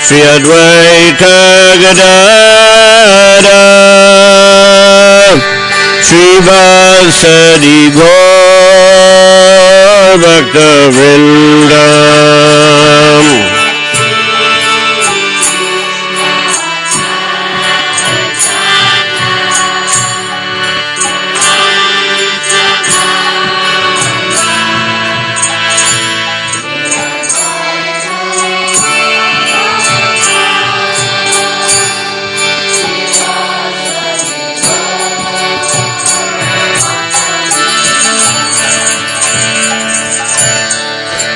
Sri Advaita Gadadhara Srivasadi Gaur Bhakta Vrindam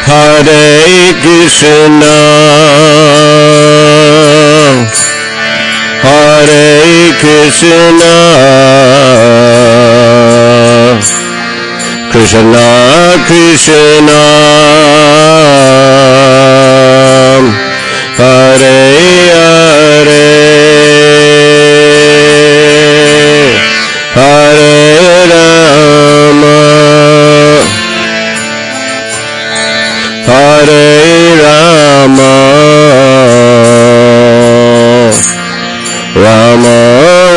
Hare Krishna Hare Krishna Krishna Krishna Hare Hare Hare Rama Hare Rama Rama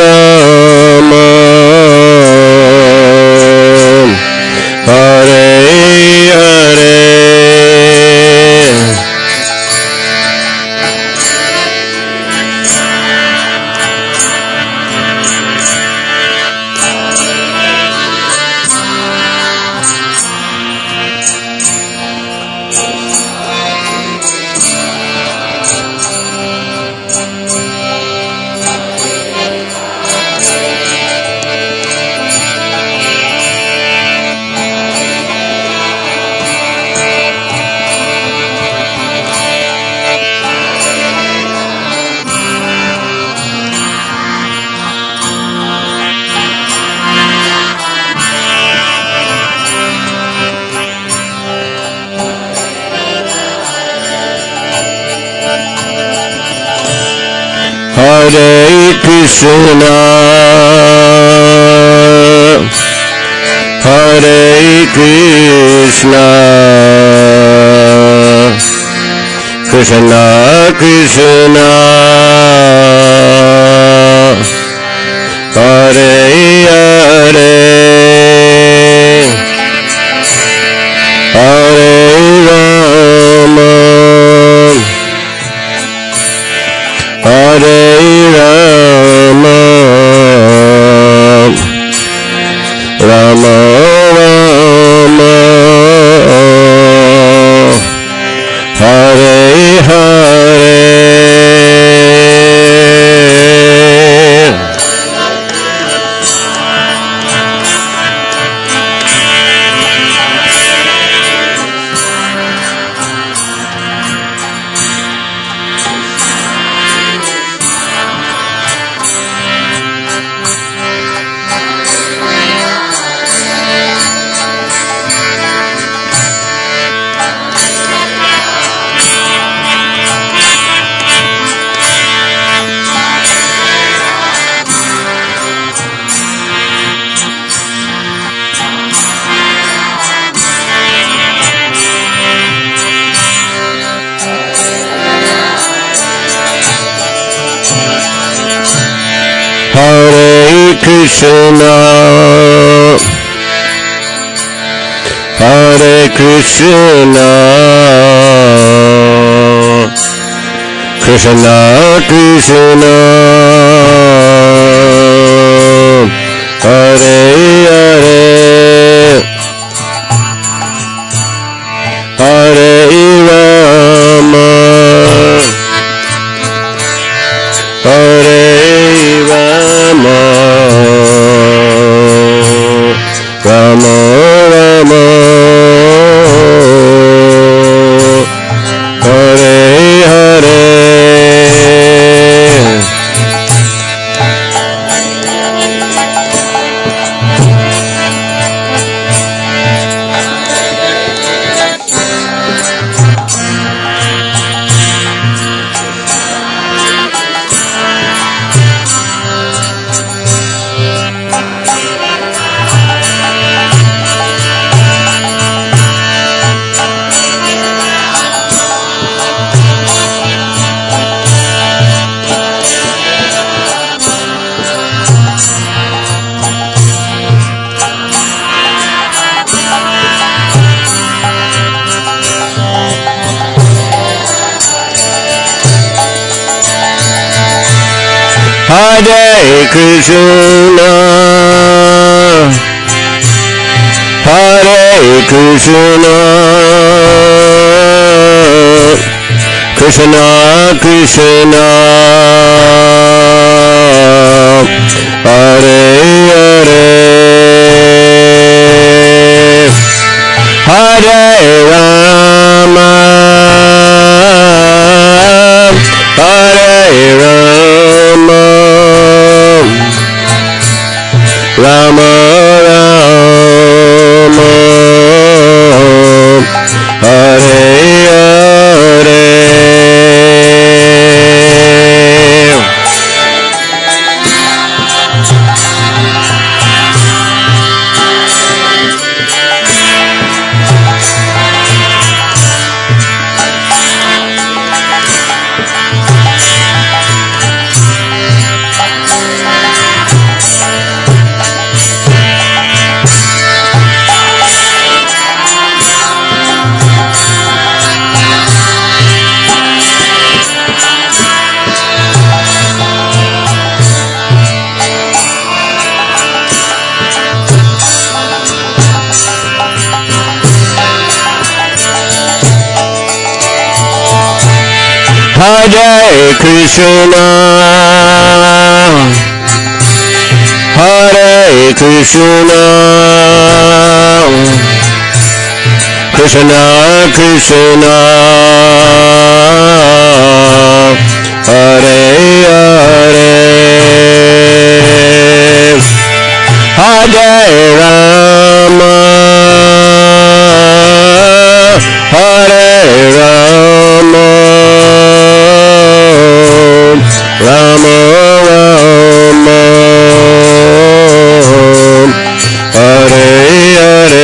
Rama Hare Hare Hare Krishna Hare Krishna Krishna Krishna Hare Hare Hare Rama Hare Rama Rama Rama Hare Hare Hare Krishna Hare Krishna Krishna Krishna Hare Hare Hare Rama Hare Rama Rama Rama Hare Hare Hare Krishna, Hare Krishna, Krishna Krishna, Hare Hare, Hare Rama, Hare Rama, Rama Rama, Hare Hare. Hare Krishna, Hare Krishna, Krishna Krishna, Hare Hare, Hare Rama, Hare Rama, Rama Rama, Hare Hare.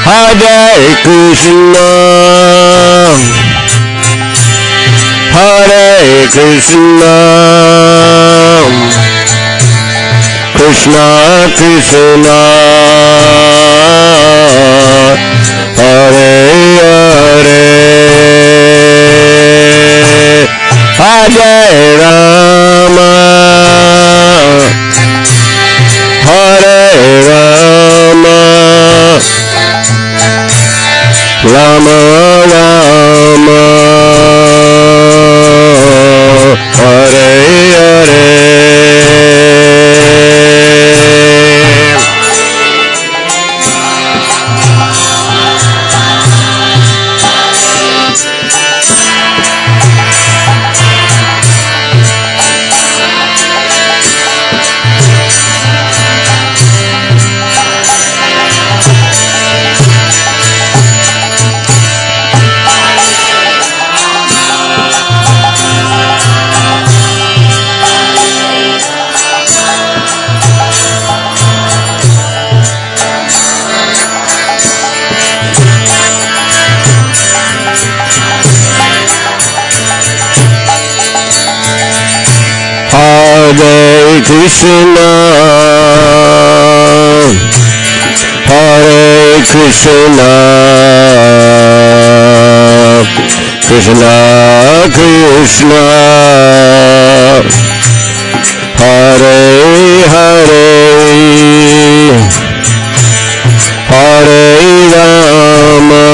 Hare Krishna, Hare Krishna, Krishna Krishna, Hare Hare, Hare Rama, Hare Rama, Rama Rama, Hare Hare. Hare Krishna, Hare Krishna, Krishna Krishna, Hare Hare, Hare Rama,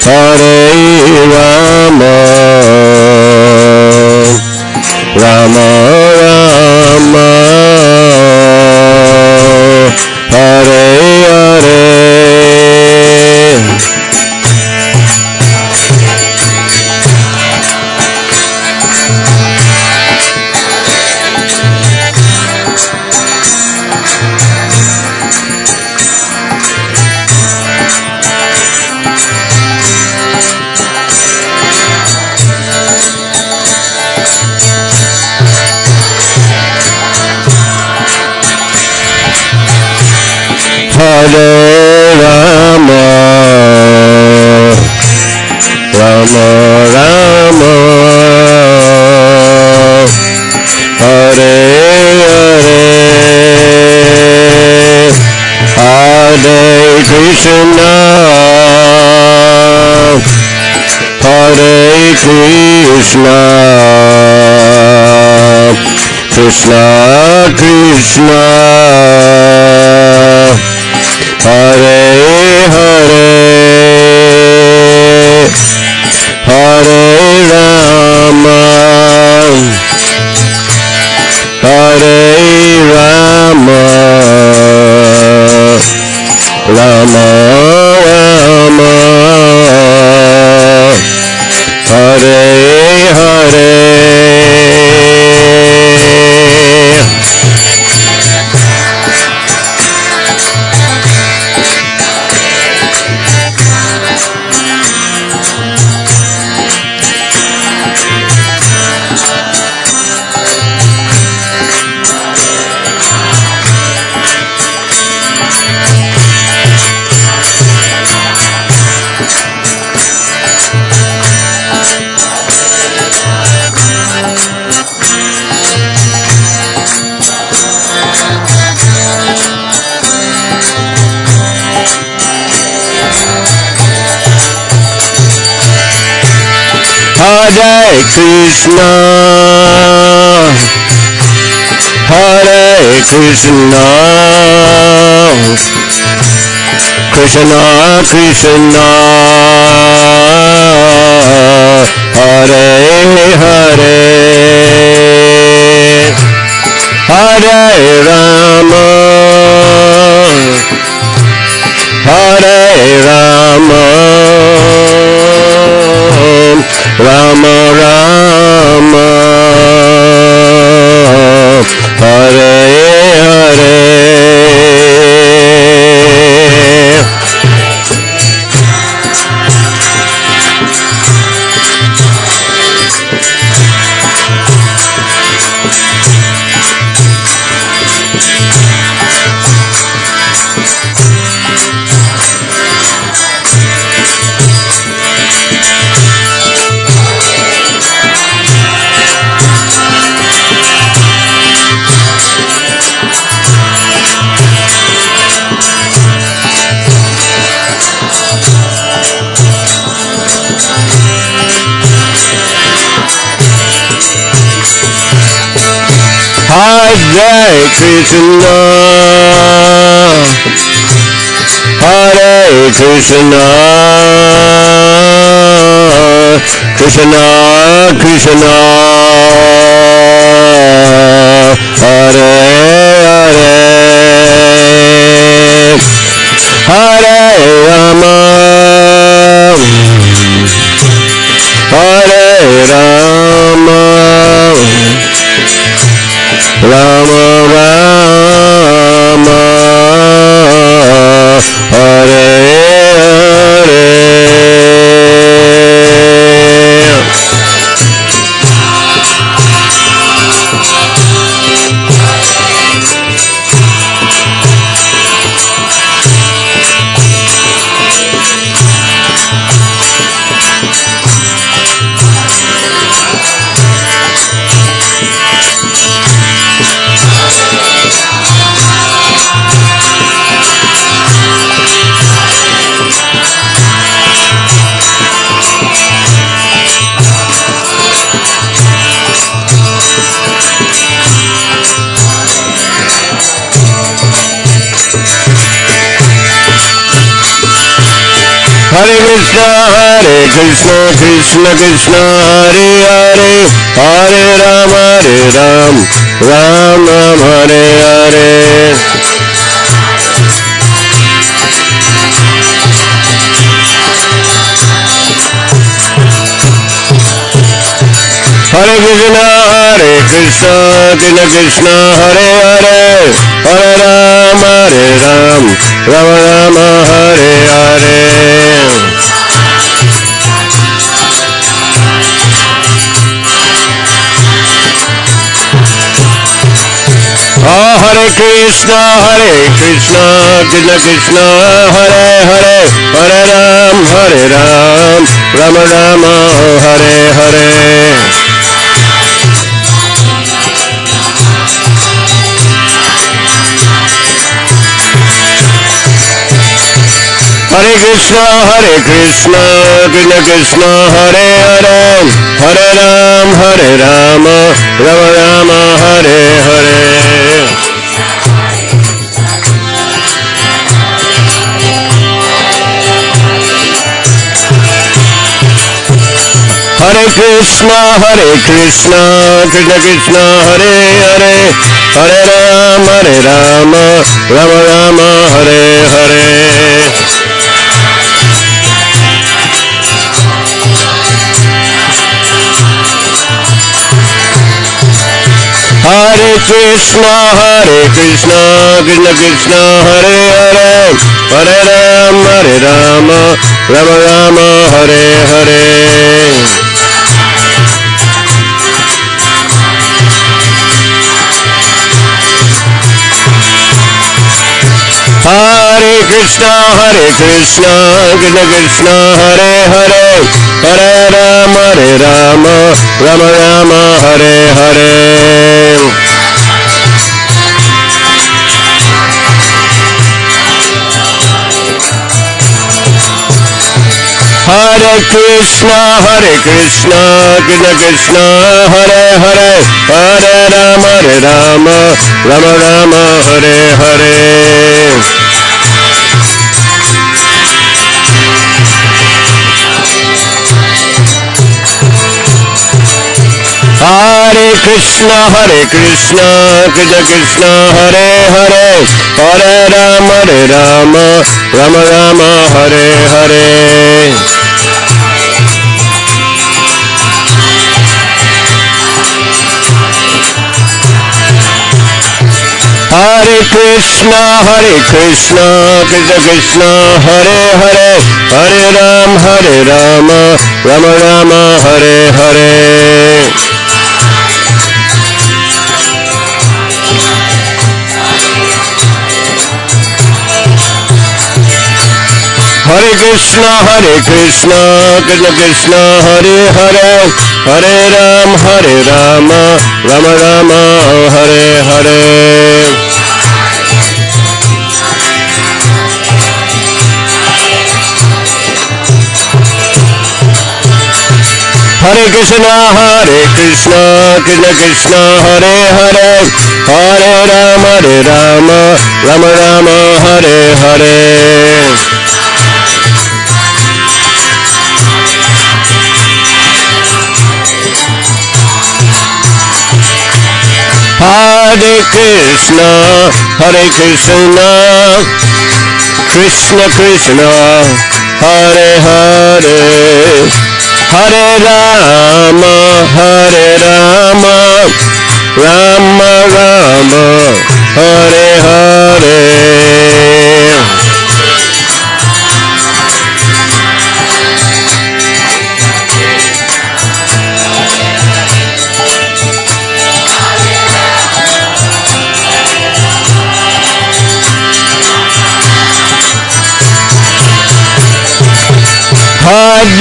Hare Rama, Rama Rama, Hare Hare. Hare Rama, Rama Rama, Hare Hare, Hare Krishna, Hare Krishna, Krishna Krishna, Hare Hare, Hare Rama, Hare Rama, Rama Rama, Hare Hare. Hare Krishna, Hare Krishna, Krishna Krishna, Hare Hare, Hare Rama, Hare Rama, Rama Rama, Hare Hare. Hare Krishna, Hare Krishna, Krishna Krishna, Hare Hare, Hare Rama, Hare Rama, Rama Rama, Hare Hare. Hare Krishna, Krishna Krishna, Hare Hare, Hare Rama, Ram Ram, Hare Hare. Hare Krishna, Krishna Krishna, Hare Hare, Hare Rama, Ram Rama, Hare Hare. Hare Krishna Krishna Krishna Hare Hare Hare Ram Rama Rama Hare Hare Hare Krishna Krishna Krishna Hare Hare Hare Ram Rama Rama Hare Hare Hare Krishna Krishna Krishna Hare Hare Hare Rama Rama Hare Hare Hare Krishna Krishna Krishna Hare Hare Hare Rama Rama Hare Hare Hare Krishna Krishna Krishna Hare Hare Hare Rama Rama Hare Hare Hare Krishna Krishna Krishna Hare Hare Hare Rama Rama Hare Hare Hare Krishna Krishna Krishna Hare Hare Hare Rama Rama Hare Hare Hare Krishna Krishna Krishna Hare Hare Hare Rama Rama Hare Hare Hare Krishna Krishna Krishna Hare Hare Hare Rama Rama Hare Hare Hare Krishna Krishna Krishna Hare Hare Hare Rama Rama Hare Hare Hare Krishna Krishna Krishna Hare Hare Hare Rama Rama Rama Hare Hare Hare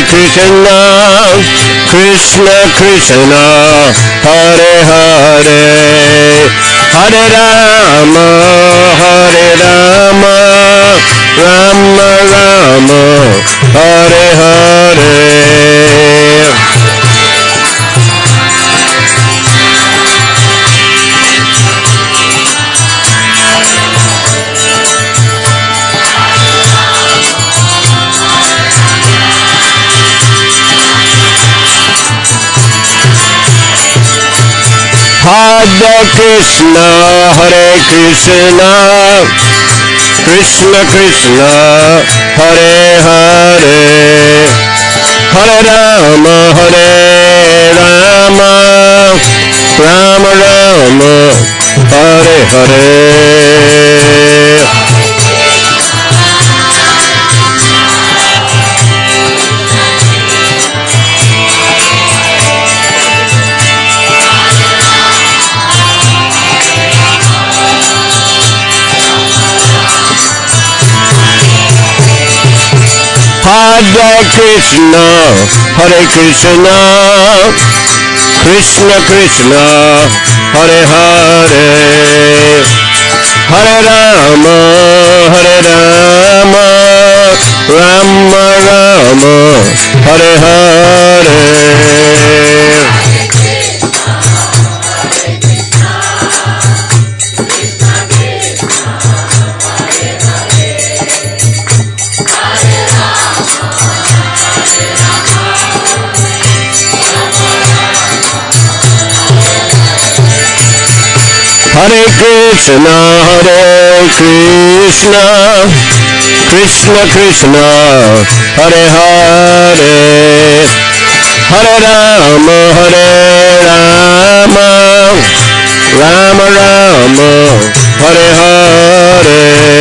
Krishna Krishna Krishna Hare Hare Hare Rama Rama Rama Hare Hare Hare Krishna Krishna Krishna Hare Hare Hare Rama Rama Rama Hare Hare Hare Krishna, Hare Krishna, Krishna Krishna, Hare Hare, Hare Rama, Hare Rama, Rama Rama, Hare Hare. Hare Krishna, Hare Krishna, Krishna Krishna, Hare Hare, Hare Rama, Hare Rama, Rama Rama, Hare Hare.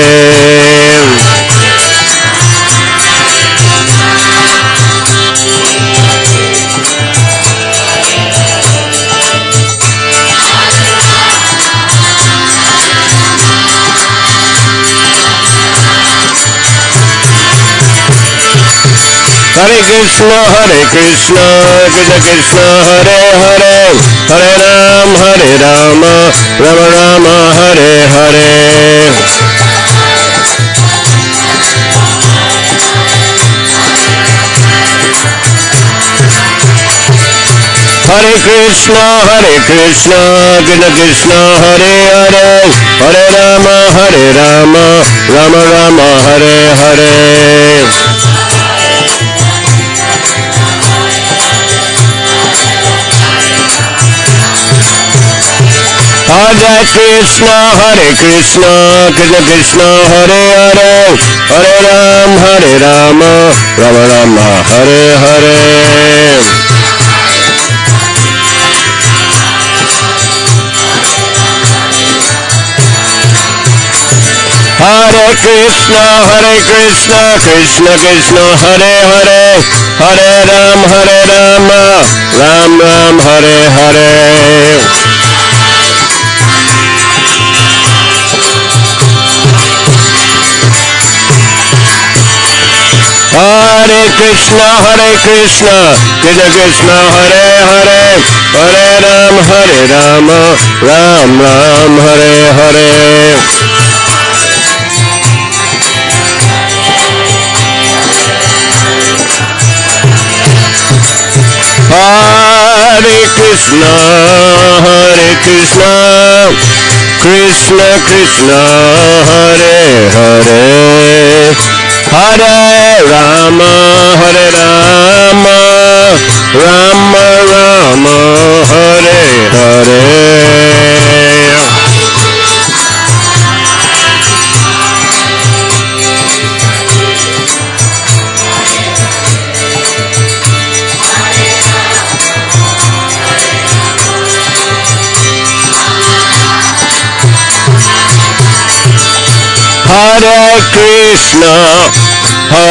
Hare Krishna, Krishna Krishna, Hare Hare, Hare Rama, Rama Rama, Hare Hare. Hare Krishna, Krishna Krishna, Hare Hare, Hare Rama, Rama Rama, Hare Hare. Hare Krishna, Krishna Krishna, Hare Hare, Hare Rama, Rama Rama, Hare Hare. Hare Krishna, Krishna Krishna, Hare Hare, Hare Rama, Ram Ram, Hare Hare. Hare Krishna, Krishna Krishna, Hare Hare, Hare Rama, Ram Ram, Hare Hare. Hare Krishna, Krishna Krishna, Hare Hare, Hare Rama, Rama Rama, Hare Hare.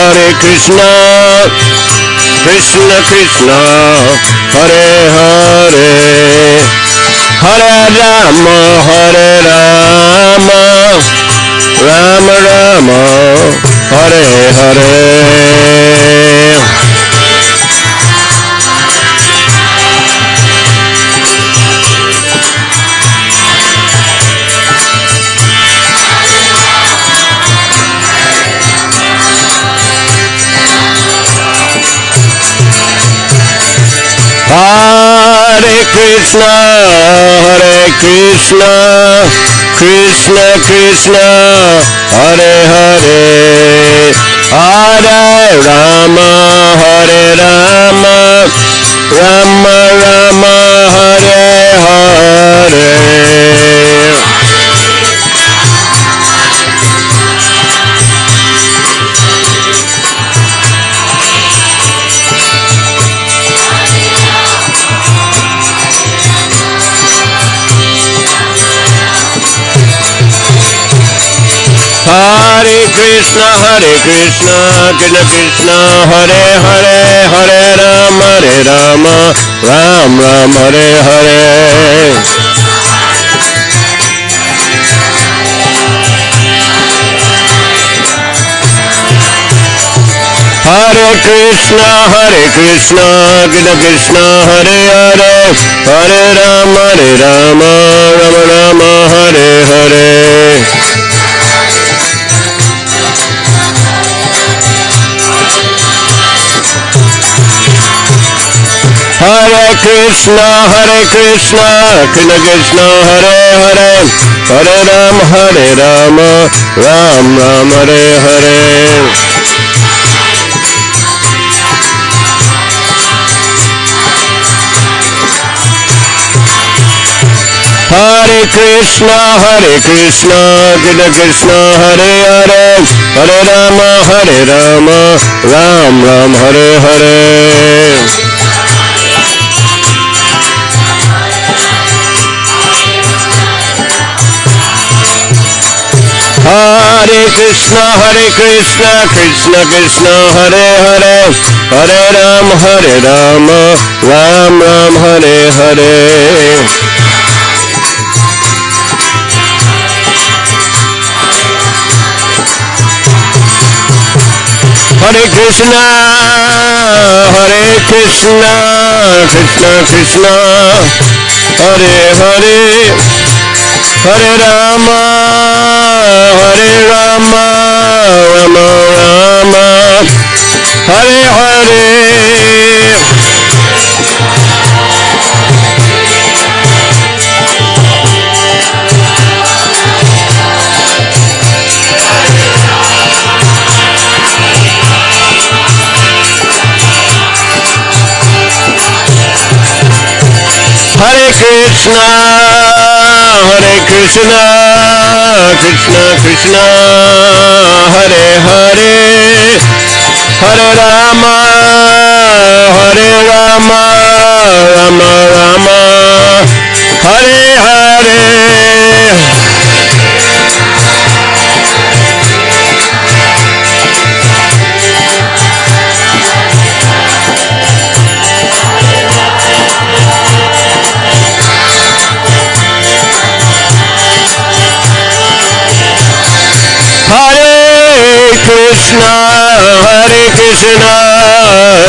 Hare Krishna, Krishna Krishna, Hare Hare, Hare Rama, Rama Rama, Hare Hare. Hare Krishna, Krishna Krishna, Hare Hare, Hare Rama, Rama Rama, Hare Hare. Hare Krishna, Krishna Krishna, Hare Hare, Hare Rama, Ram Ram, Hare Hare. Hare Krishna Krishna Krishna Hare Hare Hare Rama Rama Rama Hare Hare Hare Krishna Krishna Krishna Hare Hare Hare Rama Ram Ram Hare Hare Hare Krishna Krishna Krishna Hare Hare Hare Rama Ram Ram Hare Hare Hare Krishna Krishna Krishna Hare Hare Hare Rama Ram Ram Hare Hare Hare Krishna Krishna Krishna Hare Hare Hare Rama Rama Rama Hare Hare Hare Krishna Krishna Krishna Hare Hare Hare Rama Rama Rama Hare Hare Krishna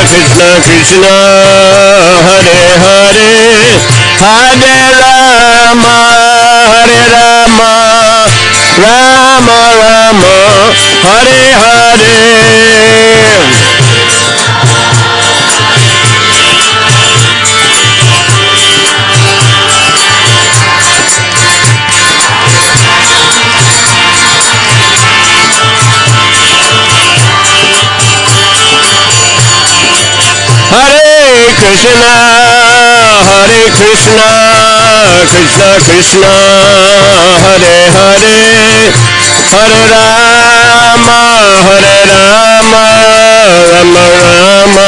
Krishna Krishna Hare Hare Hare Rama Rama Rama Hare Hare Krishna Krishna Krishna Hare Hare Hare Rama Rama Rama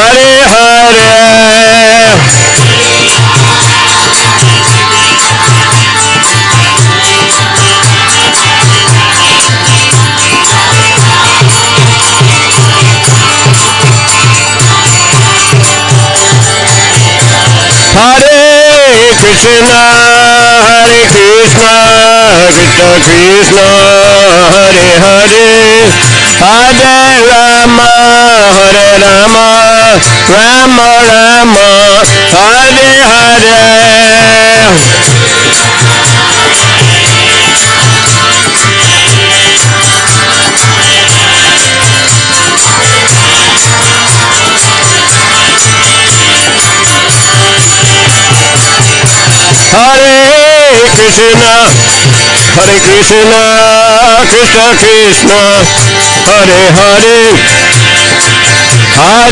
Hare Hare Krishna Krishna Krishna Hare Hare Hare Rama Rama Rama Hare Hare Krishna Krishna Krishna Hare Hare Hare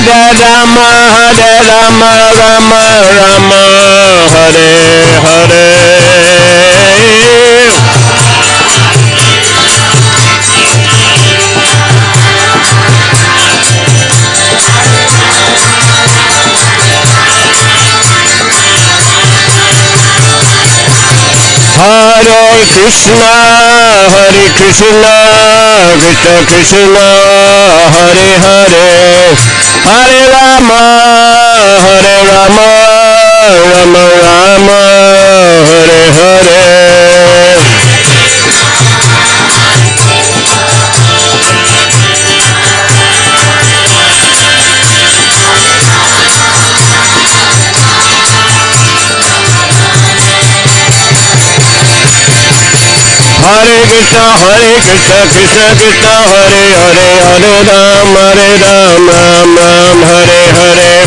Rama Rama Hare Hare Hare Krishna Krishna Krishna Hare Hare Hare Rama Rama Hare Hare Krishna Krishna Hare Hare Hare Ram Ram Ram Hare Hare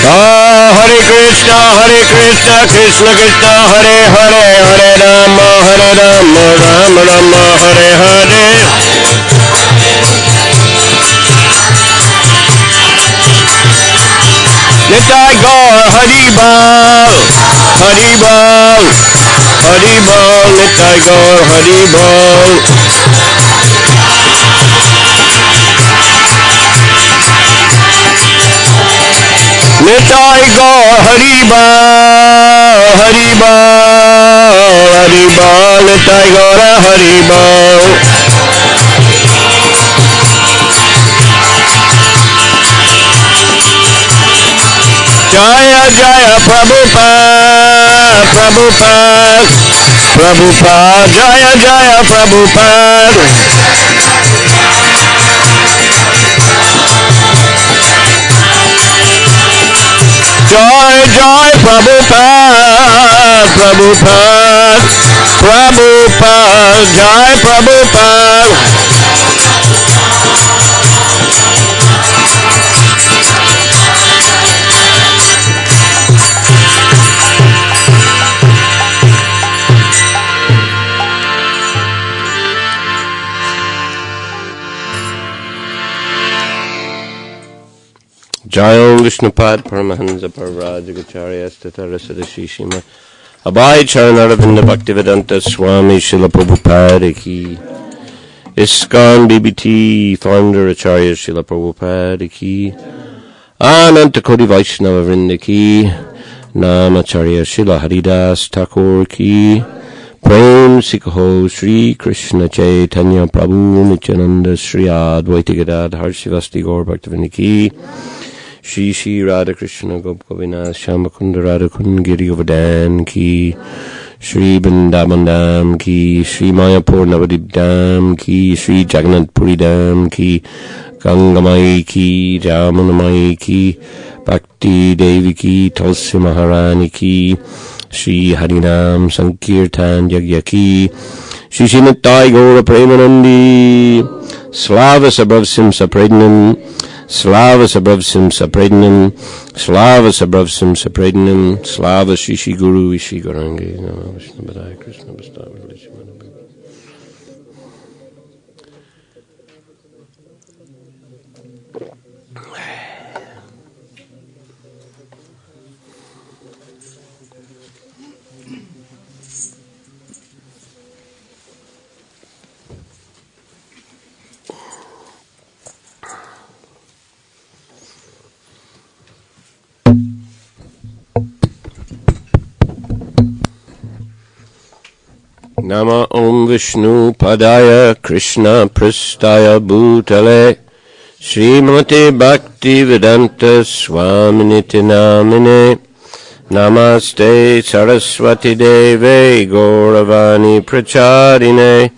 Hare Krishna Krishna Krishna Hare Hare Hare Ram Ram Ram Hare Hare Nitai Gaur Hari Bal Hari Bal Hari Bal Nitai Gaur Hari Bal Nitai Gaur Hari Bal Hari Bal Hari Bal Nitai Gaur Hari Bal Jaya Jaya Prabhupada Prabhupada Prabhupada Jaya Jaya Prabhupada Jai Jai Prabhupada Prabhupada Prabhupada Jai Prabhupada Jayam Vishnupad Paramahansa Parvrajagacharya Statarasada Shishima Abhay Charanaravinda Bhaktivedanta Swami Srila Prabhupada Ki ISKCON BBT Founder Acharya Srila Prabhupada Ki Ananta Koti Vaishnava Vrinda Ki Namacharya Srila Haridas Thakur Ki Prem Sikaho Sri Krishna Chaitanya Prabhu Nityananda Sri Advaita Gadadhar Shivasti Gaur Bhaktivinoda Ki Shri Shri Radha Krishna Gop Govinath Shyamakunda Radha Kund Giri Govardhan Ki Shri Vrindavan Dham Ki Shri Mayapur Navadip Dham Ki Shri Jagannath Puri Dham Ki Gangamai Ki Jamunamai Ki Bhakti Devi Ki Tulsi Maharani Ki Shri Harinam Sankirtan Yagya Ki Shri Srimati Gaura Premanandi Slava Sabhavsim Saprednam Slava Sabhavsim Saprednam Slava Sabhavsim Saprednam Slava Shri Shri Guru Shri Gaurangi Nama Vishnu Padaya Krishna Bastava Nama Om Vishnu Padaya Krishna Pristaya Bhutale Srimati Bhakti Vedanta Swaminiti Namine Namaste Saraswati Deve Gauravani Pracharine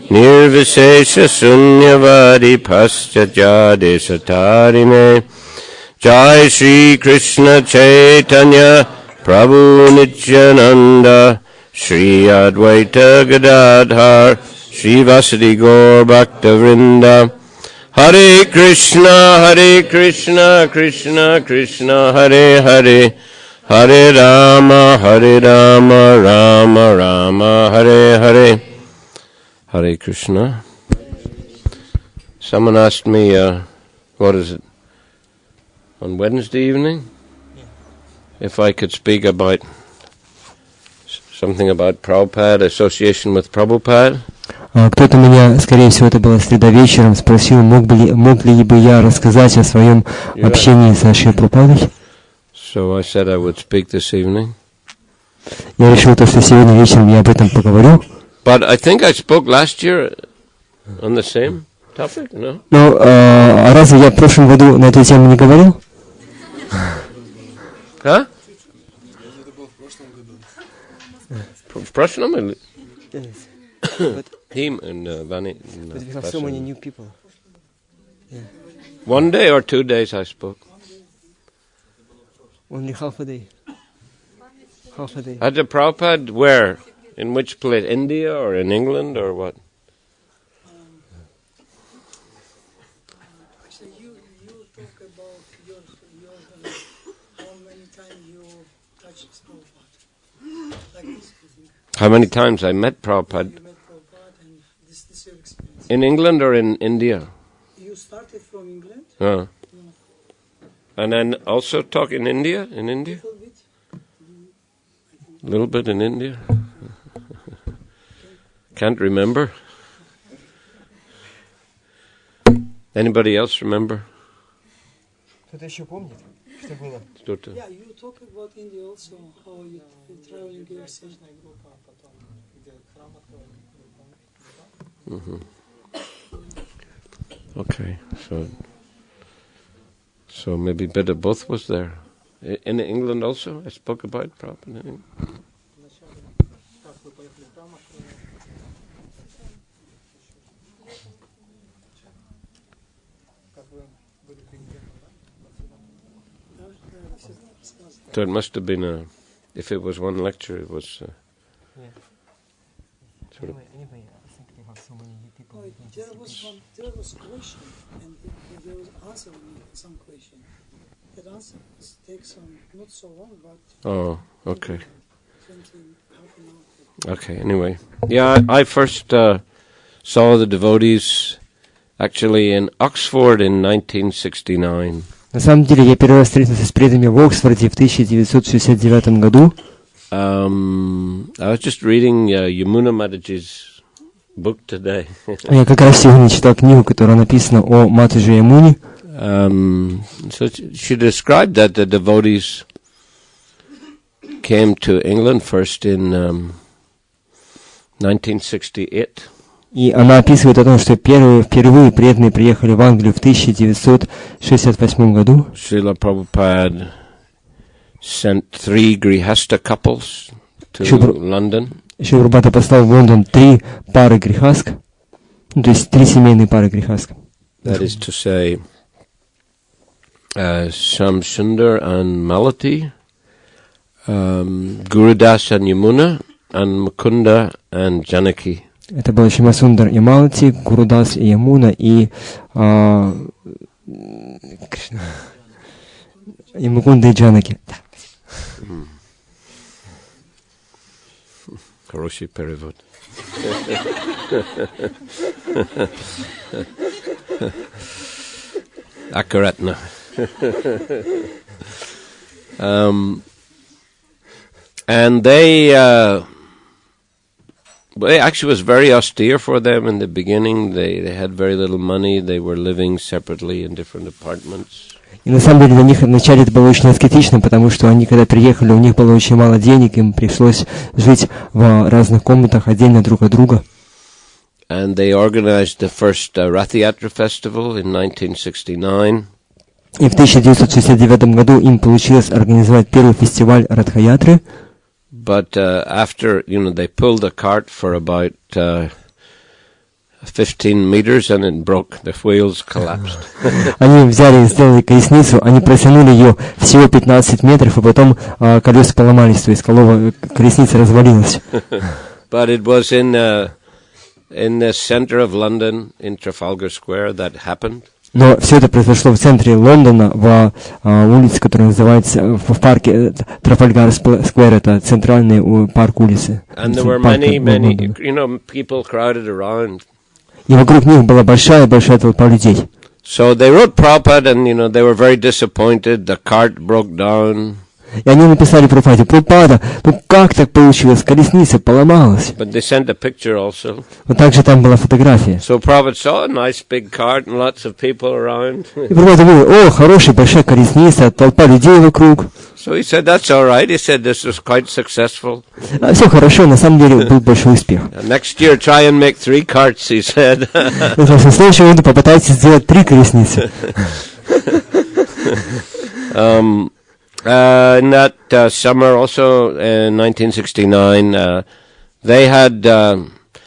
Nirvisesha Sunyavadi Paschajade Satarine Jai Shri Krishna Chaitanya Prabhu Nityananda Shri Advaita Gadadhar Shri Vasadi Gaur Bhakta Vrinda Hare Krishna Krishna Krishna Hare Hare Hare Rama Rama Rama Hare Hare Hare Krishna. Someone asked me, what is it, on Wednesday evening? If I could speak about something about Prabhupada, association with Prabhupada. Кто-то меня, скорее всего, это было среда вечером, спросил, мог ли бы я рассказать о своем общении со Шри Прабхупадой. So I said I would speak this evening. Я решил, что сегодня вечером я об этом поговорю. But I think I spoke last year on the same topic, no? Но разве я в прошлом году на эту тему не говорил? Huh? В прошлом или? Him and Vani. But we have so many new people. Yeah. 1 day or 2 days I spoke. Only half a day. Half a day. Ajahn Prabhupada, where? In which place? India or in England or what? Actually, you talk about your how many times you touched Prabhupada. Like this, I think. How many times I met Prabhupada? You met Prabhupada and this is your experience. In England or in India? You started from England? And then also talk in India? In India? A little bit. A little bit in India? Can't remember. Anybody else remember? Кто-то еще помнит, что было? Что-то. Yeah, you talk about India also, how you traveling yourself. Okay, so maybe a bit of both was there. In England also, I spoke about Prabhupada. So it must have been if it was one lecture, it was sort of. There was question, and there was answer on some question. That answer takes not so long, but Oh, okay. 20, half an hour. Okay, anyway. Yeah, I first saw the devotees actually in Oxford in 1969. На самом деле, я первый раз встретился с преданными в Оксфорде в 1969 году. I was just reading Yamuna Mataji's book today. Я как раз сегодня читал книгу, которая написана о Матаджи Ямуне. So she described that the devotees came to England first in 1968. И она описывает о том, что впервые преданные приехали в Англию в 1968 году. Srila Prabhupada sent 3 Grihasta couples to London. Еще Прабхупада послал в Лондон 3 пары грехаск, то есть 3 семейные пары грехаск. That is to say, Shamsundar and Malati, Gurudas and Yamuna, and Mukunda and Janaki. Это было Шимасундар и Малати, Гурудас и Ямуна, и Мукунда и Джанаки. Хороший перевод. Аккуратно. And they actually was very austere for them in the beginning. They had very little money. They were living separately in different apartments. И на самом деле для них вначале это было очень аскетично, потому что они, когда приехали, у них было очень мало денег, им пришлось жить в разных комнатах отдельно друг от друга. And they organized the first Rath-Yatra festival in 1969. И в 1969 году им получилось организовать первый фестиваль Радха-ятры. But after, they pulled the cart for about 15 meters and it broke. The wheels collapsed. Они взяли и сделали колесницу, они протянули ее всего 15 метров, и потом колеса поломались, то есть колесница развалилась. But it was in the center of London, in Trafalgar Square, that happened. Но все это произошло в центре Лондона, в улице, которая называется, в парке Трафальгар Сквер, это центральный парк улицы. And there were many, people crowded around. И вокруг них была большая толпа людей. So they wrote Prabhupada, and they were very disappointed. The cart broke down. И они написали Прабхупаде: Прабхупада, как так получилось? Колесница поломалась. But they sent a picture also. Но также там была фотография. So Prabhupada saw a nice big cart and lots of people around. И Прабхупада говорил: хорошая большая колесница, толпа людей вокруг. So he said, that's all right. He said, this was quite successful. Все хорошо, на самом деле был большой успех. Next year, try and make 3 carts, he said. В следующем году попытайтесь сделать 3 колесницы. In that summer also, in 1969, they had,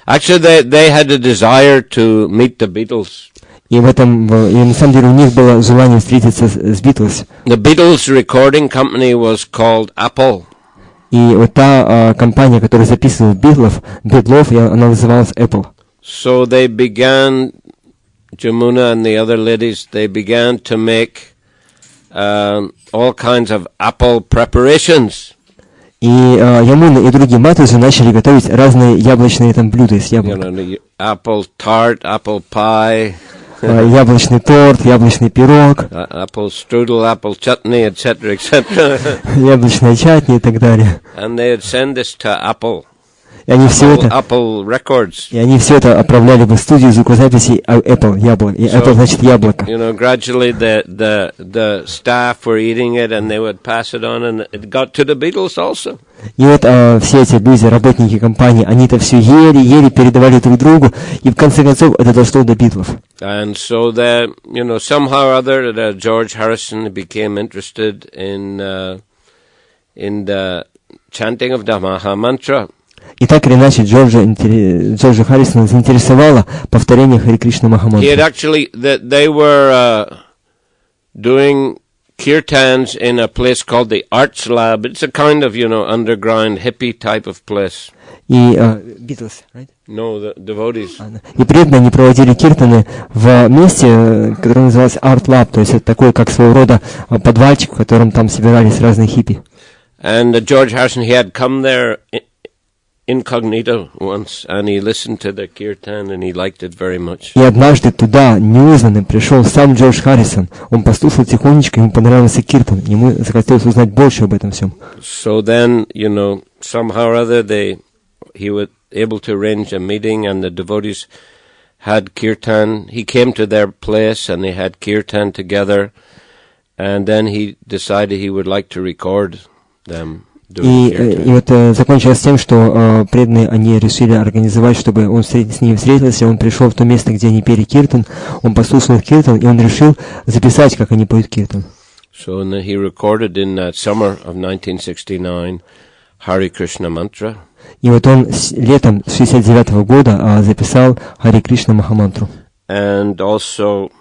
actually they had a desire to meet the Beatles. И в этом, и на самом деле у них было желание встретиться с Beatles. The Beatles recording company was called Apple. И вот та компания, которая записывала Битлов, она называлась Apple. So they began, Jamuna and the other ladies, they began to make all kinds of apple preparations. И Ямуна и другие матуши начали готовить разные яблочные там блюда из яблок. You know, apple tart, apple pie. Яблочный торт, яблочный пирог, apple strudel, apple chutney, etc., etc. яблочная чатни и так далее. And they would send this to Apple. И они все это, Apple Records. И они все это отправляли в студию звукозаписи Apple, яблоко. И Apple значит яблоко. You know, gradually the staff were eating it, and they would pass it on, and it got to the Beatles also. И вот все эти люди, работники компании, они это все ели, передавали друг другу, и в конце концов это дошло до Битлов. And so you know, somehow or other, George Harrison became interested in the chanting of the Maha Mantra. И так или иначе Джорджа Харрисона заинтересовало повторение Хари Кришна Махамантры. They were doing kirtans in a place called the Arts Lab. It's a kind of, you know, underground hippie type of place. И Beatles, right? No, the devotees. И преданные они проводили киртаны в месте, которое называлось Art Lab, то есть это такой, как своего рода подвальчик, в котором там собирались разные хиппи. And George Harrison, he had come there incognito once, and he listened to the kirtan, and he liked it very much. И однажды туда, неузнанным, пришел сам Джордж Харрисон. Он послушал тихонечко, ему понравился киртан, ему захотелось узнать больше об этом всем. So then, you know, somehow or other, he was able to arrange a meeting, and the devotees had kirtan. He came to their place, and they had kirtan together, and then he decided he would like to record them. И вот закончилось тем, что преданные они решили организовать, чтобы он с ними встретился, он пришел в то место, где они пели киртан, он послушал их киртан, и он решил записать, как они поют киртан. So he recorded in that summer of 1969 Hare Krishna Mantra. И вот он летом 69 года записал Хари Кришна Махамантру. And also,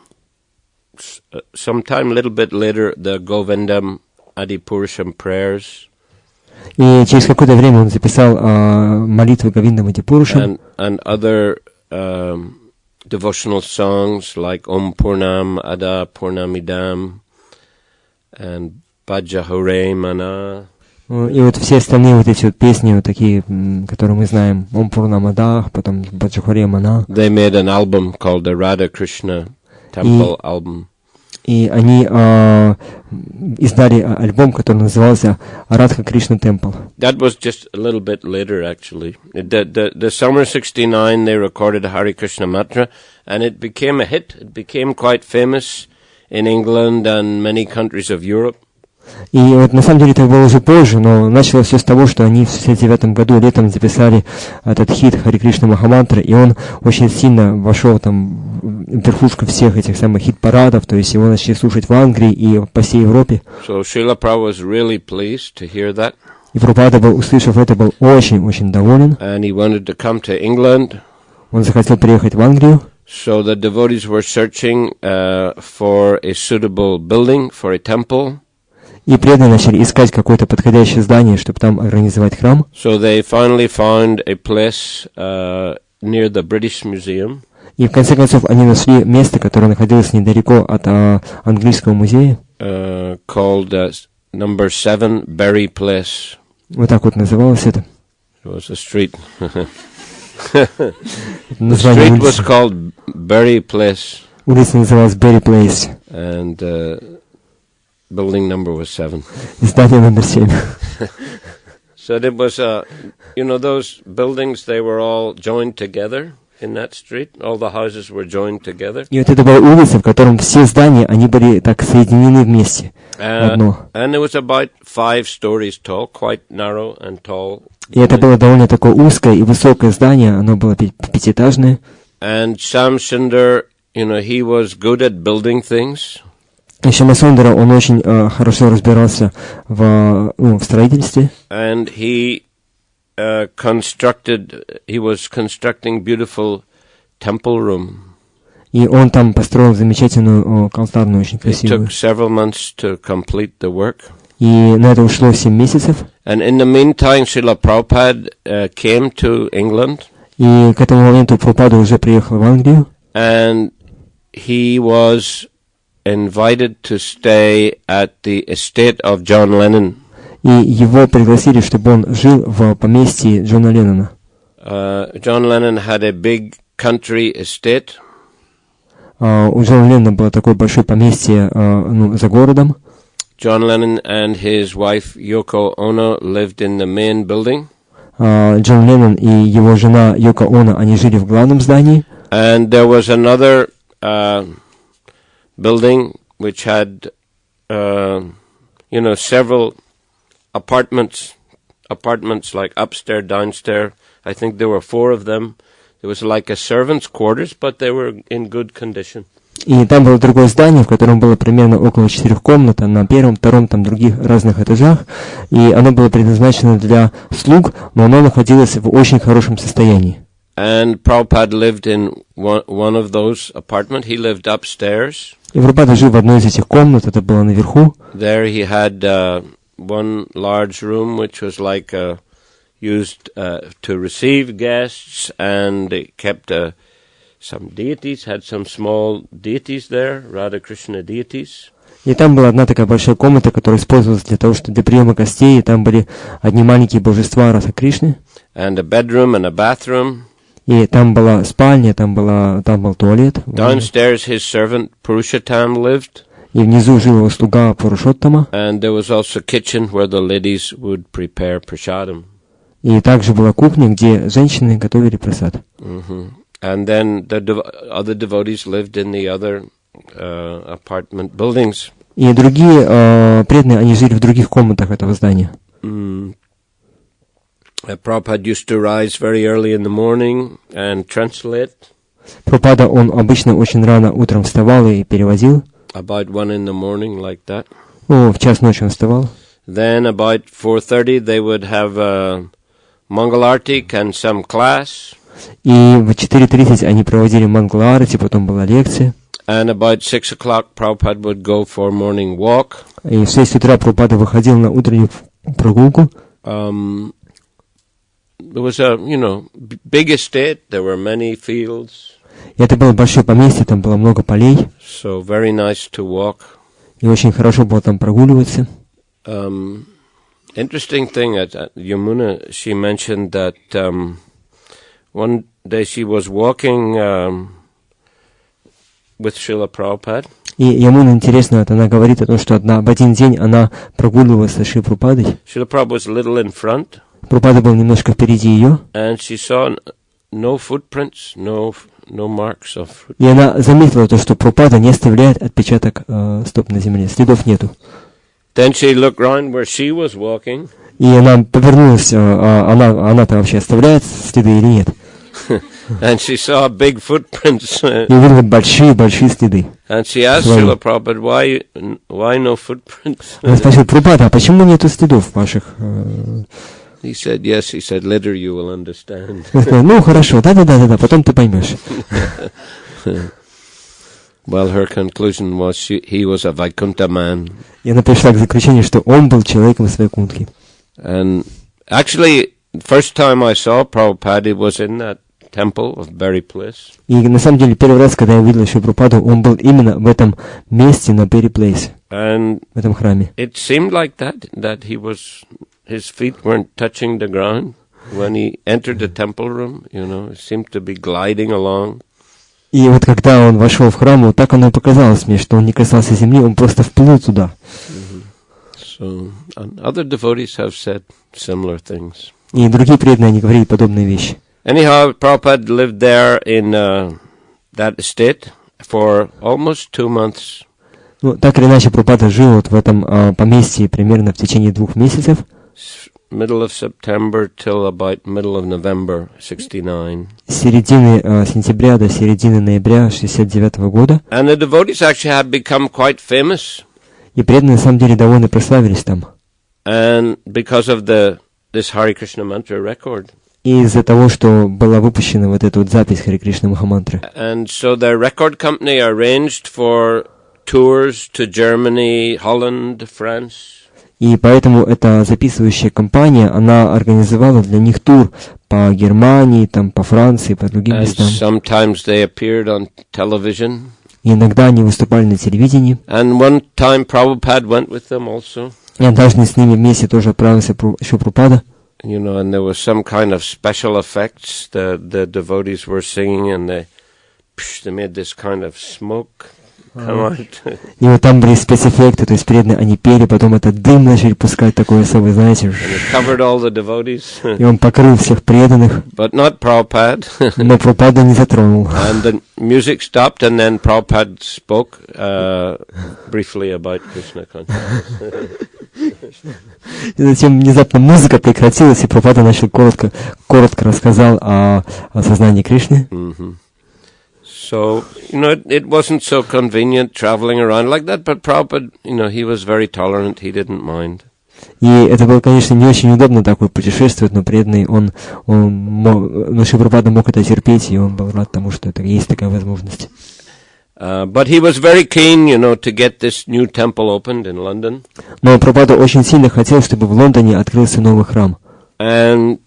sometime a little bit later, the Govindam Adipurusham prayers. И через какое-то время он записал молитвы Говиндам Адипурушам. And other devotional songs like Om Purnam Ada Purnamidam and Bhaja Hare Mana. И вот все остальные вот эти вот песни, вот такие, которые мы знаем, Om Purnamada, потом Bhaja Hare Mana. They made an album called the Radha Krishna Temple Album. И они издали альбом, который назывался Радха Кришна Temple. That was just a little bit later, actually. The summer 69, they recorded Hare Krishna Mantra, and it became a hit. It became quite famous in England and many countries of Europe. И вот на самом деле это было уже позже, но началось все с того, что они в 1969 году летом записали этот хит Хари Кришна Махамантры, и он очень сильно вошел там в верхушку всех этих самых хит-парадов, то есть его начали слушать в Англии и по всей Европе. So Srila Prabhupada was really pleased to hear that. И Прабхупада, услышав это, был очень-очень доволен. And he wanted to come to England. Он захотел приехать в Англию. So the devotees were searching for a suitable building for a temple. И преданные начали искать какое-то подходящее здание, чтобы там организовать храм. So they finally found a place near the British Museum. И в конце концов они нашли место, которое находилось недалеко от английского музея. Called number 7 Berry Place. Вот так вот называлось это. It was a street. The street was called Berry Place. Улица называлась Berry Place. And building number was 7. Здание номер 7. So it was, you know, those buildings, they were all joined together in that street. All the houses were joined together. И вот это была улица, в котором все здания, они были так соединены вместе. Одно. And it was about 5 stories tall, quite narrow and tall. И это было довольно такое узкое и высокое здание, оно было пятиэтажное. And Sham Sundar, you know, he was good at building things. И Шьямасундара, он очень хорошо разбирался в строительстве. And he was constructing beautiful temple room. И он там построил замечательную алтарную, очень It красивую. took several months to complete the work. И на это ушло 7 месяцев. And in the meantime, Srila Prabhupada came to England. И к этому моменту Прабхупада уже приехал в Англию. And he was invited to stay at the estate of John Lennon. И его пригласили, чтобы он жил в поместье Джона Леннона. John Lennon had a big country estate. У Джона Леннона было такое большое поместье за городом. John Lennon and his wife Yoko Ono lived in the main building. Джон Леннон и его жена Йоко Оно, они жили в главном здании. And there was another building which had, several apartments like upstairs, downstairs. I think there were 4 of them. It was like a servant's quarters, but they were in good condition. И там было другое здание, в котором было примерно около 4 комнат, на первом, втором, там других разных этажах. И оно было предназначено для слуг, но оно находилось в очень хорошем состоянии. And Prabhupada lived in one of those apartments. He lived upstairs. И Прабхупада жил в одной из этих комнат, это было наверху. There he had one large room which was like used to receive guests, and they kept some deities, had some small deities there, Radha Krishna deities. И там была одна такая большая комната, которая использовалась для того, для приема гостей, и там были одни маленькие божества Раса Кришны. And a bedroom and a bathroom. И там была спальня, там был туалет. Downstairs his servant Purushottam lived. И внизу жил его слуга Пурушоттама. And there was also a kitchen where the ladies would prepare prasadam. И также была кухня, где женщины готовили прасад. And then the other devotees lived in the other apartment buildings. И другие преданные, они жили в других комнатах этого здания. Prabhupada used to rise very early in the morning and translate. Прабхупада, он обычно очень рано утром вставал и переводил. About 1 in the morning, like that. В час ночи он вставал. Then about 4:30 they would have Mangal Artik and some class. И в 4:30 они проводили Мангала-арати, потом была лекция. And about 6 o'clock Prabhupada would go for morning walk. И в 6 утра Прабхупада выходил на утреннюю прогулку. There was a, big estate. There were many fields. И это было большое поместье, там было много полей. So very nice to walk. И очень хорошо было там прогуливаться. Interesting thing, Yamuna, she mentioned that one day she was walking with Srila Prabhupada. И Ямуна интересно, она говорит о том, что в один день она прогуливалась со Шри Прабхупадой. Srila Prabhupada was a little in front. Прабхупада был немножко впереди ее. And she saw no footprints, no marks of footprints. И она заметила то, что Прабхупада не оставляет отпечаток стоп на земле, следов нету. Then she looked around where she was walking. И она повернулась, она-то вообще оставляет следы или нет? And she saw big footprints. И увидела большие следы. And she asked Srila Prabhupada, why no footprints? Она спросила: Прабхупада, а почему нету следов ваших? He said, yes. He said, later you will understand. Ну, хорошо, да, потом ты поймешь. Well, her conclusion was he was a Vaikuntha man. И она пришла к заключению, что он был человеком из Вайкунтхи. And actually, first time I saw Prabhupada, he was in that temple of Berry Place. И на самом деле первый раз, когда я увидел Шри Прабхупаду, он был именно в этом месте на Berry Place, and в этом храме. It seemed like that his feet weren't touching the ground when he entered the temple room. He seemed to be gliding along. И вот когда он вошел в храм, вот так оно и показалось мне, что он не касался земли, он просто вплыл туда. So, other devotees have said similar things. И другие преданные, они говорили подобные вещи. Anyhow, Prabhupada lived there in that estate for almost 2 months. Ну, так или иначе, Прабхупада жил вот в этом поместье примерно в течение 2 месяцев. Middle of September till about middle of November 69. С середины сентября до середины ноября 69 года. And the devotees actually had become quite famous. И преданные на самом деле довольно прославились там. And because of this Hare Krishna mantra record. из-за того, что была выпущена вот эта вот запись Харе Кришна Махамантры. And so their record company arranged for tours to Germany, Holland, France. И поэтому эта записывающая компания, она организовала для них тур по Германии, там, по Франции, по другим And местам. sometimes they appeared on television. И иногда они выступали на телевидении. And one time Prabhupada went with them also. И однажды с ними вместе тоже отправился еще Прабхупада. You know, and there was some kind of special effects. The devotees were singing, and they made this kind of smoke come out. И вот там были спецэффекты, то есть преданные, они пели, потом этот дым начали пускать такой особый, знаете. And it covered all the devotees. И он покрыл всех преданных. But not Prabhupada. Но Прабхупада не затронул. And the music stopped, and then Prabhupada spoke briefly about Krishna consciousness. И затем внезапно музыка прекратилась, и Прабхупада начал коротко рассказал о сознании Кришны. Mm-hmm. So, you know, it wasn't so convenient traveling around like that, but Prabhupada, you know, he was very tolerant, he didn't mind. И это было, конечно, не очень удобно такое путешествовать, но преданный, но Шри Прабхупада мог это терпеть, и он был рад тому, что это есть такая возможность. But he was very keen, you know, to get this new temple opened in London. Но Прабхупада очень сильно хотел, чтобы в Лондоне открылся новый храм. And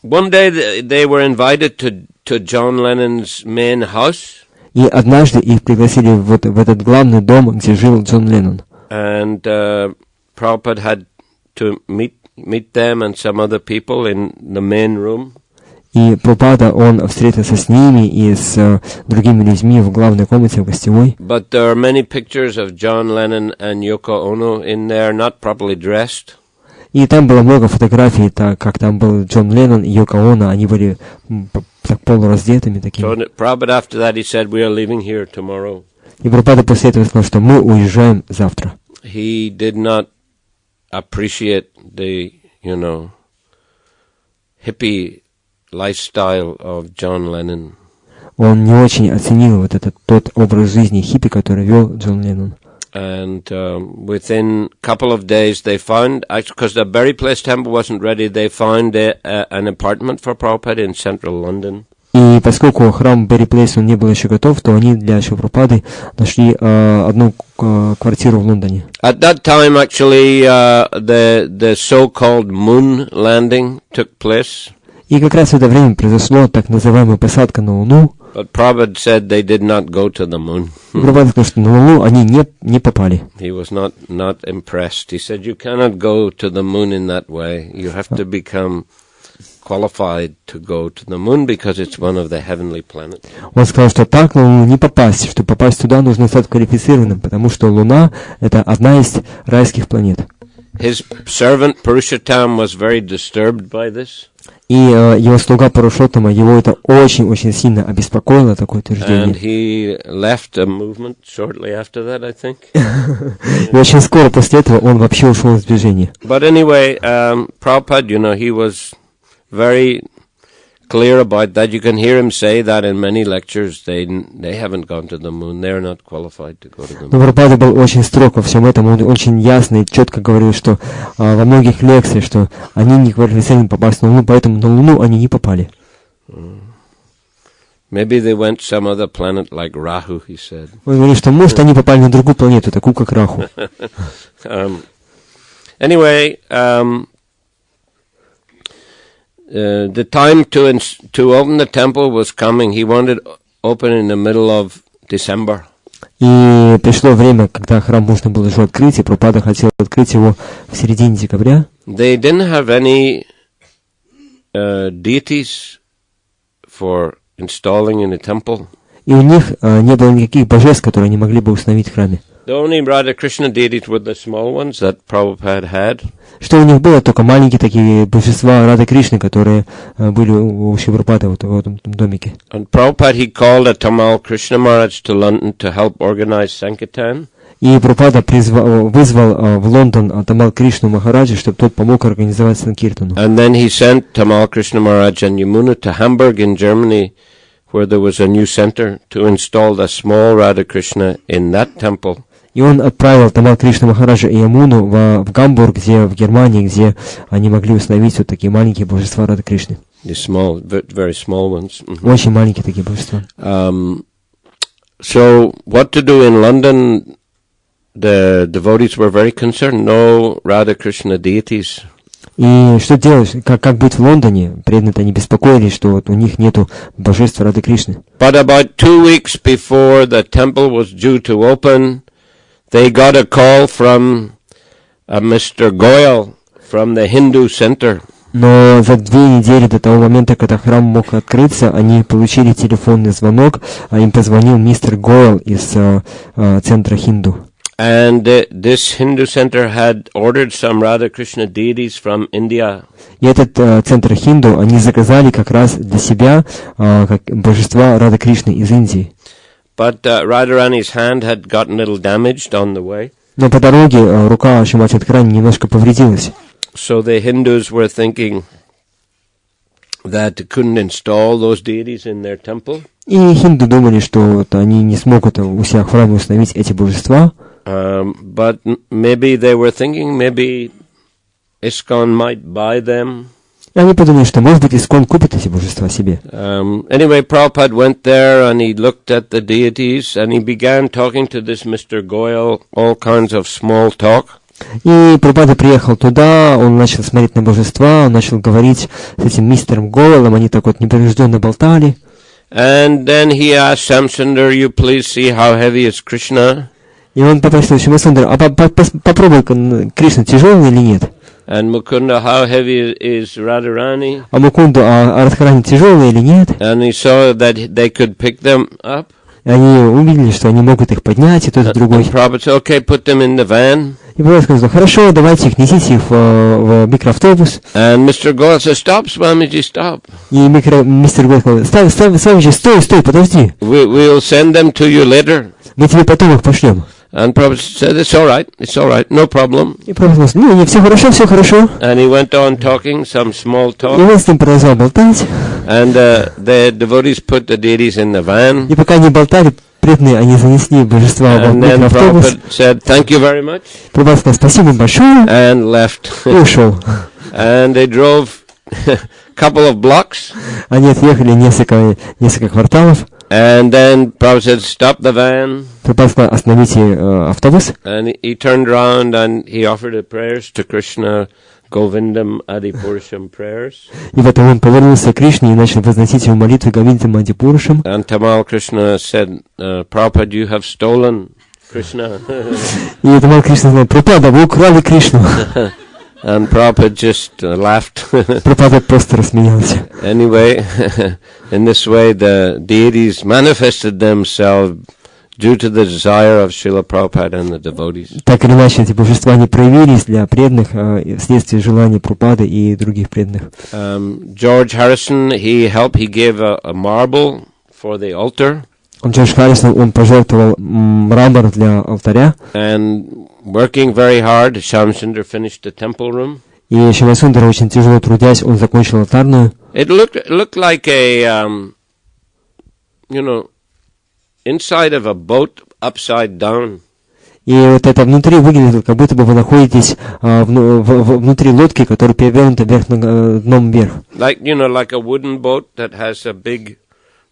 one day they were invited to John Lennon's main house. И однажды их пригласили в этот главный дом, где жил Джон Леннон. And Prabhupada had to meet them and some other people in the main room. И Прабхупада, он встретился с ними и с другими людьми в главной комнате, в гостевой. But there are many pictures of John Lennon and Yoko Ono in there, not properly dressed. И там было много фотографий, так как там был Джон Леннон и Йоко Оно, они были так полураздетыми такими. So Prabhupada after that he said, we are leaving here tomorrow. И Прабхупада после этого сказал, что мы уезжаем завтра. He did not appreciate the, you know, hippie lifestyle of John Lennon. Он не очень оценил вот тот образ жизни хиппи, который вел Джон Леннон. And within a couple of days they found, because the Berry Place temple wasn't ready, they found an apartment for Prabhupada in central London. И поскольку храм Берри Плейс он не был еще готов, то они для Шри Прабхупады нашли одну квартиру в Лондоне. At that time, actually, the so-called moon landing took place. И как раз в это время произошло так называемая посадка на Луну. But Prabhupada said they did not go to the moon. Прабхупада сказал, что на Луну они не попали. He was not impressed. He said, you cannot go to the moon in that way. You have to become qualified to go to the moon because it's one of the heavenly planets. Он сказал, что так на Луну не попасть, что попасть туда нужно стать квалифицированным, потому что Луна — это одна из райских планет. His servant Purushottam was very disturbed by this. И его слуга Парушоттама, его это очень-очень сильно обеспокоило, такое And утверждение. he left a movement shortly after that, I think. И очень скоро после этого он вообще ушел из движения. But anyway, Prabhupada, you know, he was very clear about that. You can hear him say that in many lectures. They haven't gone to the moon. They're not qualified to go to the Но moon. Прабхупада был очень строг во всем этом, он очень ясно и четко говорил, что во многих лекциях, что они не квалифицированы попасть на Луну, поэтому на Луну они не попали. Maybe they went some other planet like Rahu, he said. Он говорит, что может они попали на другую планету, такую как Раху. Anyway, the time to open the temple was coming. He wanted to open in the middle of December. И пришло время, когда храм можно было уже открыть, и Прабхупада хотел открыть его в середине декабря. They didn't have any deities for installing in the temple. И у них не было никаких божеств, которые они могли бы установить в храме. The only Radha Krishna deities were the small ones that Prabhupada had. Что у них было, только маленькие такие божества Рады Кришны, которые были у Шри Прабхупады вот в этом домике. And Prabhupada, he called a Tamal Krishna Maharaj to London to help organize Sankirtan. И Прабхупада вызвал в Лондон Тамал Кришну Махараджа, чтобы тот помог организовать Санкиртану. And then he sent Tamal Krishna Maharaj and Yamuna to Hamburg in Germany, where there was a new center, to install the small Radha Krishna in that temple. И он отправил Тамал Кришна Махараджа и Ямуну в Гамбург, в Германии, где они могли установить вот такие маленькие божества Рады Кришны. Small, very small ones. Очень маленькие такие божества. So what to do in London? The devotees were very concerned. No Radha Krishna deities. И что делать? Как быть в Лондоне? Преданные-то они беспокоились, что вот у них нету божества Рады Кришны. But about 2 weeks before the temple was due to open, they got a call from Mr. Goyal from the Hindu Center. Но за 2 недели до того момента, когда храм мог открыться, они получили телефонный звонок, а им позвонил мистер Гойл из центра Хинду. And this Hindu center had ordered some Radha Krishna deities from India. И этот центр Хинду они заказали как раз для себя как божества Рады Кришны из Индии. But Radharani's hand had gotten a little damaged on the way. Но по дороге рука Шримати Радхарани немножко повредилась. So the Hindus were thinking that they couldn't install those deities in their temple. И хинду думали, что вот они не смогут у себя в храме установить эти божества. But maybe they were thinking maybe ISKCON might buy them. И они подумали, что, может быть, ISKCON купит эти божества себе. Anyway, Prabhupada went there and he looked at the deities and he began talking to this Mr. Goyal, all kinds of small talk. И Прабхупада приехал туда, он начал смотреть на божества, он начал говорить с этим мистером Гойлом, они так вот непринужденно болтали. And then he asked Shamsundar, you please see how heavy is Krishna? И он попросил Шримасундару, а попробуй, Кришна тяжелый или нет? And Mukunda, how heavy is Radharani? А Мукунду, а Радхарани тяжелые или нет? And he saw that they could pick them up. И они увидели, что они могут их поднять, и тот, и другой. And Prabhupada said, okay, put them in the van. И Прабхупада сказал, хорошо, давайте их, несите их в микроавтобус. And Mr. Goyal said, stop, Swamiji, stop. И мистер Гойл сказал, Свамиджи, стой, подожди. We'll send them to you later. Мы тебе потом их пошлем. And Prabhupada said, it's all right, no problem. И Прабхупада сказал, не, все хорошо. And he went on talking, some small И talk. он с ним продолжал болтать. And the devotees put the deities in the van. И пока они болтали, преданные, они занесли божества в And then микроавтобус. Prabhupada said, thank you very much. Прабхупада сказал, спасибо большое. And left. И ушел. And they drove a couple of blocks. Они отъехали несколько кварталов. And then Prabhupada said, stop the van. Прабхупада сказал, остановите автобус. And he turned around and he offered the prayers to Krishna, Govindam Adipurusham prayers. И потом он повернулся к Кришне и начал возносить ему молитвы Говиндам Адипурушам. And Tamal Krishna said, Prabhupada, you have stolen Krishna. И Тамал Кришна сказал, Прабхупада, вы украли Кришну. And Prabhupada just laughed. Прабхупада просто рассмеялся. Anyway, in this way the deities manifested themselves due to the desire of Srila Prabhupada and the devotees. Так или иначе, эти божества не проявились для преданных вследствие желания Прабхупады и других преданных. George Harrison, he gave a marble for the altar. Джордж Харрисон, он пожертвовал мрамор для алтаря. And working very hard, Shamsundar finished the temple room. И Шримасундар, очень тяжело трудясь, он закончил алтарную. It looked like a, inside of a boat upside down. И вот это внутри выглядит, как будто бы вы находитесь внутри лодки, которая перевернута дном вверх. Like a wooden boat that has a big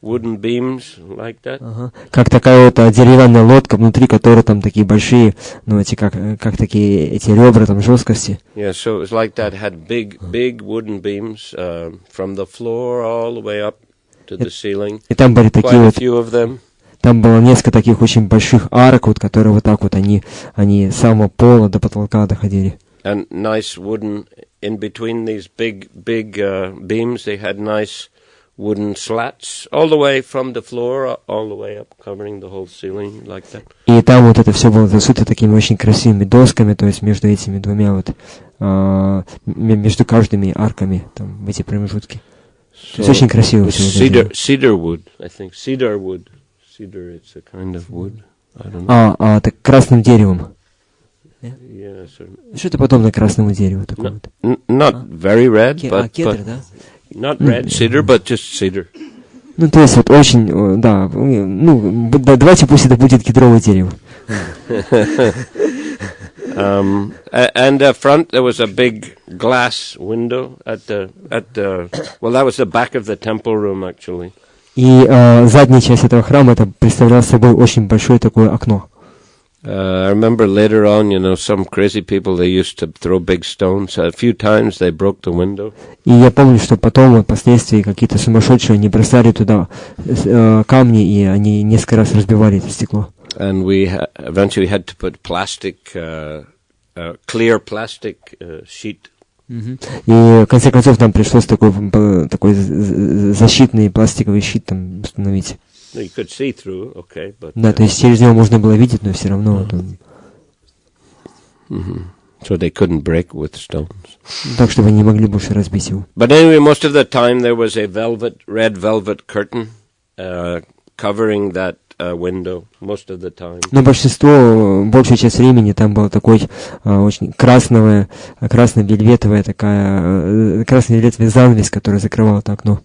wooden beams like that. Как такая вот деревянная лодка, внутри которой там такие большие, эти как такие эти ребра там жесткости. Yeah, so it was like that. Had big wooden beams from the floor all the way up to the ceiling. И там были такие Quite вот. a few of them. Там было несколько таких очень больших арок, вот, которые вот так вот они с самого пола до потолка доходили. And nice wooden, in between these big beams, they had nice wooden slats all the way from the floor, all the way up, covering the whole ceiling like that. И там вот это все было засуто такими очень красивыми досками, то есть между этими двумя вот, между каждыми арками, там, эти промежутки. То есть очень красиво все это. Cedar wood, I think. Cedar wood. Cedar, it's a kind of wood. I don't know. Так красным деревом. Yeah, Что-то подобное красному дереву такое вот. Not very red, but кедр, да? not red cedar, but just cedar. Ну, то есть вот очень, да, ну, давайте пусть это будет кедровое дерево. And up front there was a big glass window at the well, that was the back of the temple room actually. И задняя часть этого храма, это представляла собой очень большое такое окно. I remember later on, some crazy people, they used to throw big stones. A few times they broke the window. И я помню, что потом, впоследствии, какие-то сумасшедшие, они бросали туда камни, и они несколько раз разбивали это стекло. And we eventually had to put plastic, clear plastic sheet. И в конце концов нам пришлось такой защитный пластиковый щит там установить. You could see through, okay, but да, то есть через него можно было видеть, но все равно. So they couldn't break with stones. Так что вы не могли больше разбить его. But anyway, most of the time there was a red velvet curtain covering that window. Most of the time. Но большую часть времени там был такой очень красно-вельветовый занавес, который закрывал это окно.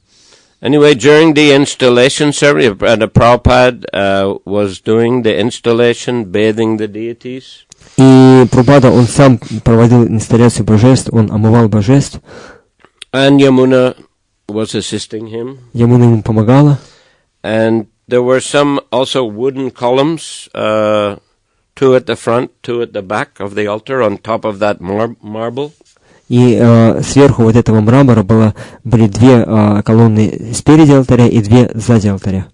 Anyway, during the installation ceremony, Prabhupada was doing the installation, bathing the deities. И Прабхупада, он сам проводил инсталляцию божеств, он омывал божеств. And Yamuna was assisting him. Ямуна ему помогала. And there were some also wooden columns, two at the front, two at the back of the altar, on top of that marble. И сверху вот этого мрамора были две колонны спереди алтаря и две сзади алтаря.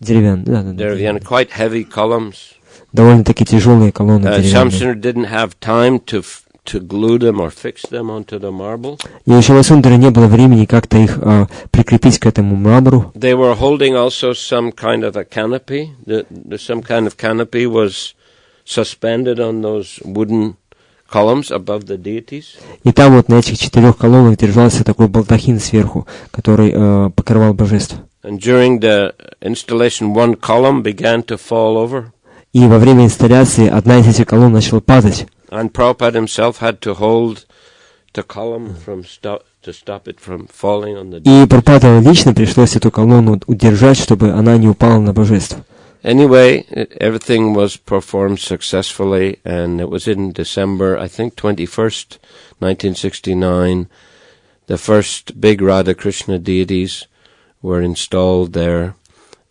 Деревянные. Quite heavy columns. Довольно-таки тяжелые колонны деревянные. Shamsundar didn't have time to glue them or fix them onto the marble. И у Шамасундара не было времени как-то их прикрепить к этому мрамору. They were holding also some kind of a canopy. Some kind of canopy was suspended on those wooden columns above the deities. И там вот на этих 4 колоннах держался такой балдахин сверху, который покрывал божеств. And during the installation, one column began to fall over. И во время инсталляции одна из этих колонн начала падать. And Prabhupada himself had to hold the column to stop it from falling on the deities. И Прабхупаде лично пришлось эту колонну удержать, чтобы она не упала на божеств. Anyway, everything was performed successfully, and it was in December, I think 21st, 1969, the first big Radha Krishna deities were installed there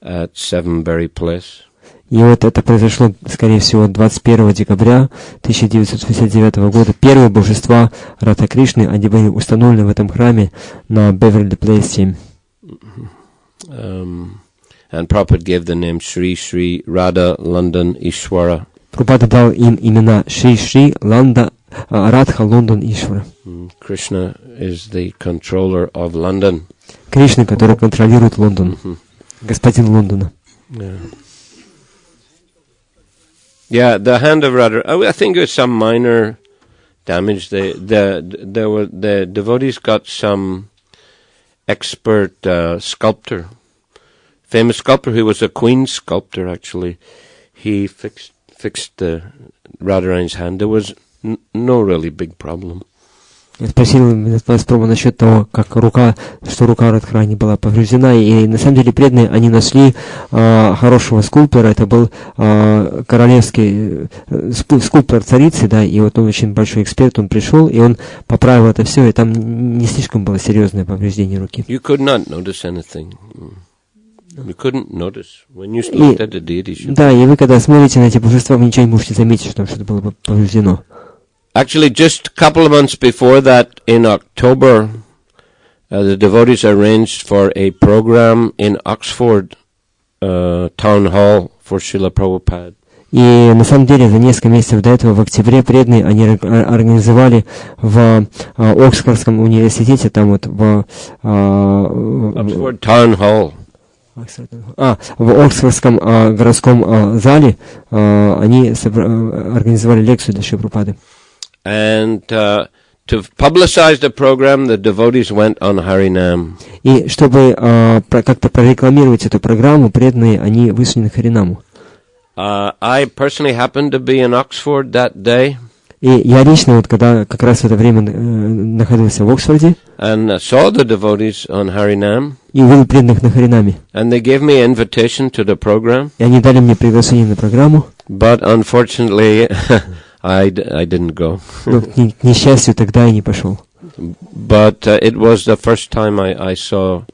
at Sevenberry Place. И вот это произошло, скорее всего, 21 декабря 1969 года. Первые божества Радха Кришны, они были установлены в этом храме на Беверли Плейс 7. And Prabhupada gave the name Sri Sri Radha London Ishwara. Прабхупада дал им имена Шри Шри Радха Лондон Ишвара. Krishna is the controller of London. Кришна, который контролирует Лондон. Господин Лондона. Yeah, the hand of Radha. I think it was some minor damage. The devotees got some expert sculptor. Famous sculptor who was a queen sculptor actually. He fixed the Radharani's hand. There was no really big problem. Я спросил насчет того, что рука Радхарани была повреждена, и на самом деле преданные, они нашли хорошего скульптора, это был королевский скульптор царицы, да, и вот он очень большой эксперт, он пришел, и он поправил это все, и там не слишком было серьезное повреждение руки. You could not notice anything. You couldn't notice when you looked at the deities. Да, и вы когда смотрите на эти божества, вы ничего не можете заметить, что что-то было бы повреждено. Actually, just a couple of months before that, in October, the devotees arranged for a program in Oxford Town Hall for Srila Prabhupada. И на самом деле за несколько месяцев до этого, в октябре, преданные, они организовали в Оксфордском университете, там вот в Oxford Town Hall. В Оксфордском городском зале они организовали лекцию для Шри Прабхупады. And to publicize the program, the devotees went on Harinam. И чтобы как-то прорекламировать эту программу, преданные, они вышли на Харинаму. I personally happened to be in Oxford that day. И я лично, вот когда как раз в это время находился в Оксфорде, and saw the devotees on Harinam, и увидел преданных на Харинаме. and they gave me an invitation to the program, И они дали мне приглашение на программу, but unfortunately, I didn't go. но к несчастью тогда я не пошел. But it was the first time I saw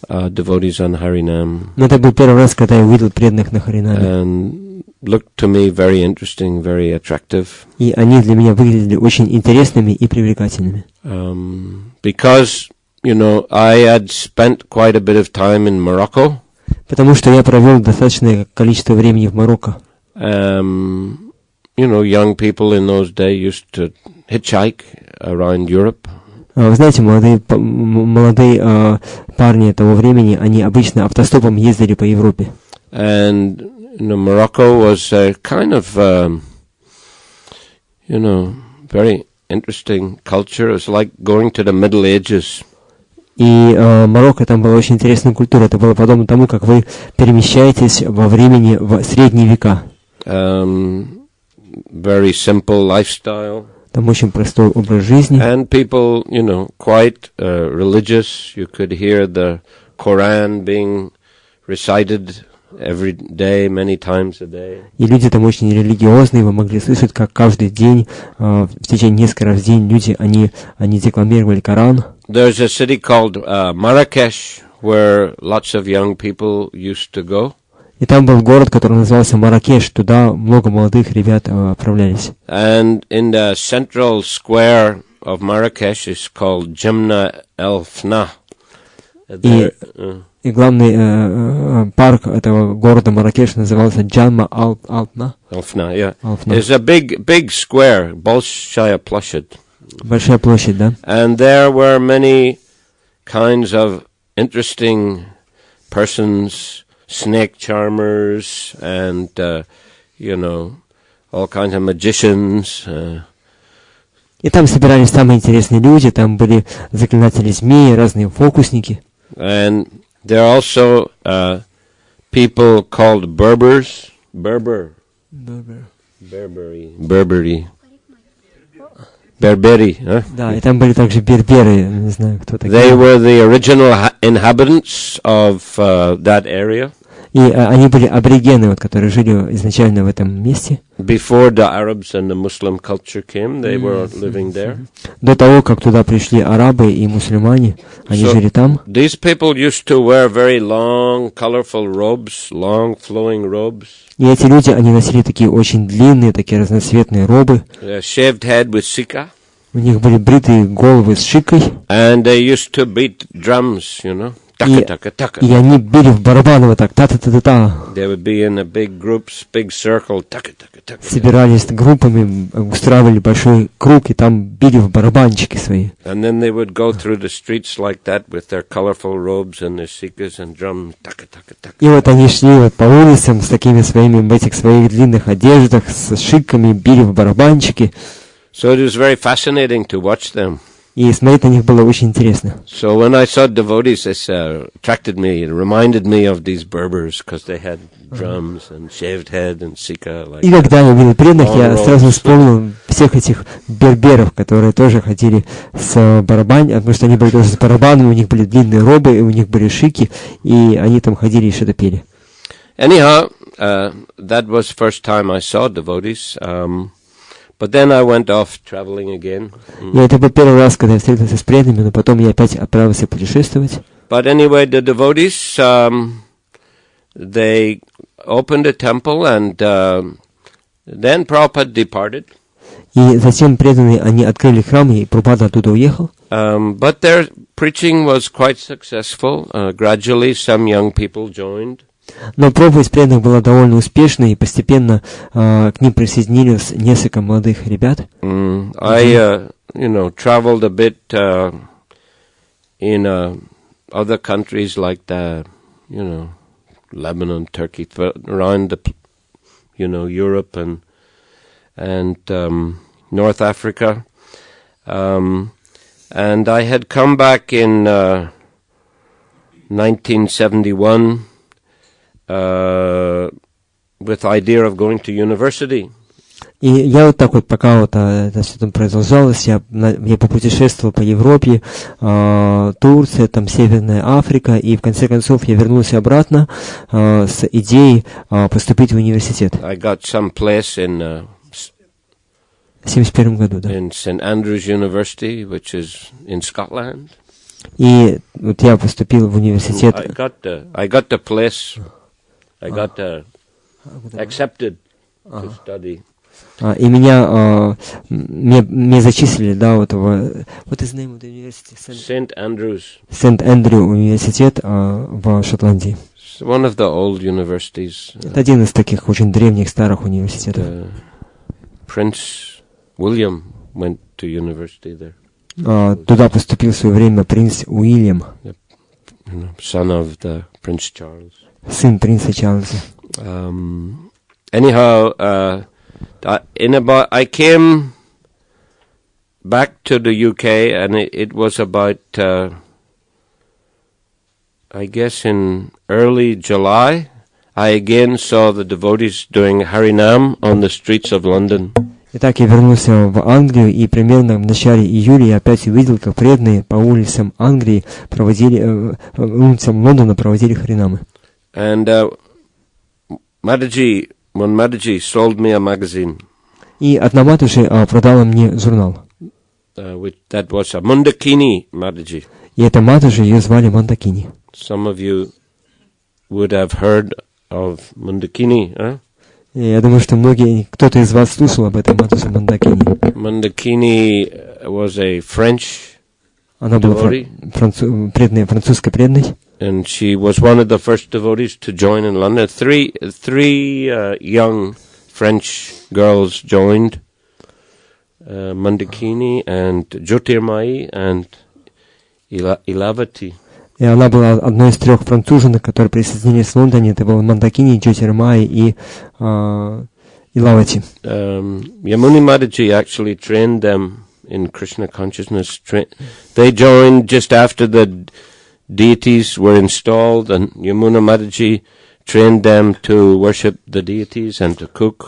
devotees on Harinam, Но это был первый раз, когда я увидел преданных на Харинаме. and looked to me very interesting, very attractive. И они для меня выглядели очень интересными и привлекательными. Because, I had spent quite a bit of time in Morocco. Потому что я провел достаточное количество времени в Марокко. Young people in those days used to hitchhike around Europe. Вы знаете, молодые парни того времени, они обычно автостопом ездили по Европе. And Morocco was a kind of, very interesting culture. It was like going to the Middle Ages. И Марокко, там была очень интересная культура. Это было подобно тому, как вы перемещаетесь во времени в средние века. Very simple lifestyle. Там очень простой образ жизни. And people, quite religious. You could hear the Quran being recited every day, many times a day. И люди там очень религиозные. Вы могли слышать, как каждый день, в течение нескольких раз в день, люди, они декламировали Коран. There's a city called Marrakesh, where lots of young people used to go. И там был город, который назывался Марракеш. Туда много молодых ребят отправлялись. And in the central square of Marrakesh is called Jimna El Fna. И главный парк этого города Марракеш назывался Джамма Ал-Фна. Al-Fna, yeah. It's a big square, большая площадь. Большая площадь, да? And there were many kinds of interesting persons, snake charmers, and, all kinds of magicians. И там собирались самые интересные люди, там были заклинатели змеи, разные фокусники. And there are also people called Berbers. Berberi, huh? Да, и там были также берберы, не знаю, кто такие. They were the original inhabitants of that area. И они были аборигены, которые жили изначально в этом месте. Before the Arabs and the Muslim culture came, they were living there. До того, как туда пришли арабы и мусульмане, они жили там. These people used to wear very long, colorful robes, long flowing robes. И эти люди, они носили такие очень длинные, такие разноцветные робы. Shaved head with sika. У них были бритые головы с шикой. And they used to beat drums, И они били в барабаны вот так, та-та-та-та-та. They would be in a big groups, big circle, Собирались группами, устраивали большой круг, и там били в барабанчики свои. And then they would go through the streets like that with their colorful robes and their sikas and drums. И вот они шли по улицам с такими своими, в этих своих длинных одеждах, с шиками, били в барабанчики. So it was very fascinating to watch them. И смотреть на них было очень интересно. So when I saw devotees, this attracted me. It reminded me of these Berbers because they had drums and shaved head and sika. И когда я увидел преданных, я сразу вспомнил всех этих берберов, которые тоже ходили с барабанами, потому что они были тоже с барабанами, у них были длинные робы, и у них были шики, и они там ходили и что-то пели. Anyhow, that was the first time I saw devotees. But then I went off traveling again. И это был первый раз, когда я встретился с преданными, но потом я опять отправился путешествовать. But anyway, the devotees, they opened a temple, and then Prabhupada departed. И затем преданные, они открыли храм, и Прабхупада оттуда уехал. But their preaching was quite successful. Gradually, some young people joined. Но проповедь преданных была довольно успешной, и постепенно к ним присоединились несколько молодых ребят. I, traveled a bit in other countries like Lebanon, Turkey, around Europe and North Africa. And I had come back in 1971 with idea of going to university. И я вот так вот, пока вот это все там продолжалось, я попутешествовал по Европе, Турция, там Северная Африка, и в конце концов я вернулся обратно с идеей поступить в университет. I got some place in В 71 году, да. in St Andrews University, which is in Scotland. И вот я поступил в университет. I got the place. I got accepted to study. И меня зачислили, да, вот в what is the name of the university? St Andrews. Сент-Эндрю университет в Шотландии. It's one of the old universities. Это один из таких очень древних старых университетов. Prince William went to university there. Туда поступил в свое время принц Уильям, Son of the Prince Charles. сын принца Чарльза. Anyhow, I came back to the UK, and it was about, I guess in early July, I again saw the devotees doing Harinam on the streets of London. Итак, я вернулся в Англию, и примерно в начале июля я опять увидел, как преданные по улицам Англии улицам Лондона проводили харинамы. And one Mataji sold me a magazine. И одна матушка продала мне журнал. That was a Mundakini Mataji. И эта матушка, ее звали Мандакини. Some of you would have heard of Mundakini, huh? И я думаю, что кто-то из вас слушал об этой матушке Мандакини. Mundakini was a French Она была французской преданной. And she was one of the first devotees to join in London. Three young French girls joined, Mandakini and Jyotirmai and Ilavati. И она была одной из 3 француженок, которые присоединились в Лондоне. Это был Мандакини, Джотирмай и Илавати. Yamuni Mataji actually trained them in Krishna consciousness. They joined just after the deities were installed, and Yamuna Mataji trained them to worship the deities and to cook.